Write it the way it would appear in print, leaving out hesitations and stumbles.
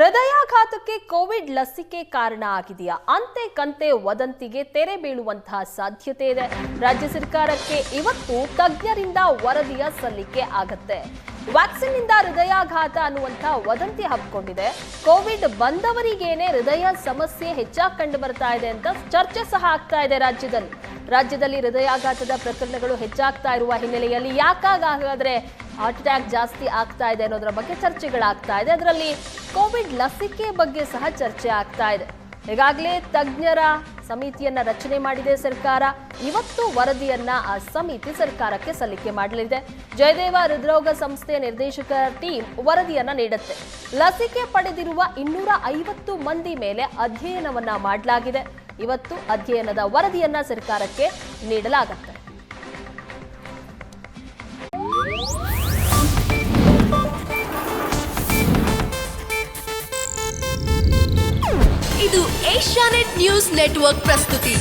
ಹೃದಯಾಘಾತಕ್ಕೆ Covid ಲಸಿಕೆ ಕಾರಣ ಆಗಿದೆಯಾ? ಅಂತೆ ಕಂತೆ ವದಂತಿಗೆ ತೆರೆ ಬೀಳುವಂತಹ ಸಾಧ್ಯತೆ ಇದೆ. ರಾಜ್ಯ ಸರ್ಕಾರಕ್ಕೆ ಇವತ್ತು ತಜ್ಞರಿಂದ ವರದಿಯ ಸಲ್ಲಿಕೆ ಆಗತ್ತೆ. ವ್ಯಾಕ್ಸಿನ್ ಇಂದ ಹೃದಯಾಘಾತ ಅನ್ನುವಂತಹ ವದಂತಿ ಹಬ್ಕೊಂಡಿದೆ. ಕೋವಿಡ್ ಬಂದವರಿಗೇನೆ ಹೃದಯ ಸಮಸ್ಯೆ ಹೆಚ್ಚಾಗಿ ಕಂಡು ಬರ್ತಾ ಇದೆ ಅಂತ ಚರ್ಚೆ ಸಹ ಆಗ್ತಾ ಇದೆ. ರಾಜ್ಯದಲ್ಲಿ ಹೃದಯಾಘಾತದ ಪ್ರಕರಣಗಳು ಹೆಚ್ಚಾಗ್ತಾ ಇರುವ ಹಿನ್ನೆಲೆಯಲ್ಲಿ ಯಾಕಾಗಾದ್ರೆ ಹಾರ್ಟ್ ಅಟ್ಯಾಕ್ ಜಾಸ್ತಿ ಆಗ್ತಾ ಇದೆ ಅನ್ನೋದರ ಬಗ್ಗೆ ಚರ್ಚೆಗಳಾಗ್ತಾ ಇದೆ. ಅದರಲ್ಲಿ ಕೋವಿಡ್ ಲಸಿಕೆ ಬಗ್ಗೆ ಸಹ ಚರ್ಚೆ ಆಗ್ತಾ ಇದೆ. ಈಗಾಗಲೇ ತಜ್ಞರ ಸಮಿತಿಯನ್ನ ರಚನೆ ಮಾಡಿದೆ ಸರ್ಕಾರ. ಇವತ್ತು ವರದಿಯನ್ನ ಆ ಸಮಿತಿ ಸರ್ಕಾರಕ್ಕೆ ಸಲ್ಲಿಕೆ ಮಾಡಲಿದೆ. ಜಯದೇವ ಹೃದ್ರೋಗ ಸಂಸ್ಥೆಯ ನಿರ್ದೇಶಕ ಟೀಮ್ ವರದಿಯನ್ನ ನೀಡುತ್ತೆ. ಲಸಿಕೆ ಪಡೆದಿರುವ 250 ಮಂದಿ ಮೇಲೆ ಅಧ್ಯಯನವನ್ನ ಮಾಡಲಾಗಿದೆ. ಇವತ್ತು ಅಧ್ಯಯನದ ವರದಿಯನ್ನ ಸರ್ಕಾರಕ್ಕೆ ನೀಡಲಾಗುತ್ತೆ. ಇದು ಏಷ್ಯಾನೆಟ್ ನ್ಯೂಸ್ ನೆಟ್ವರ್ಕ್ ಪ್ರಸ್ತುತಿ.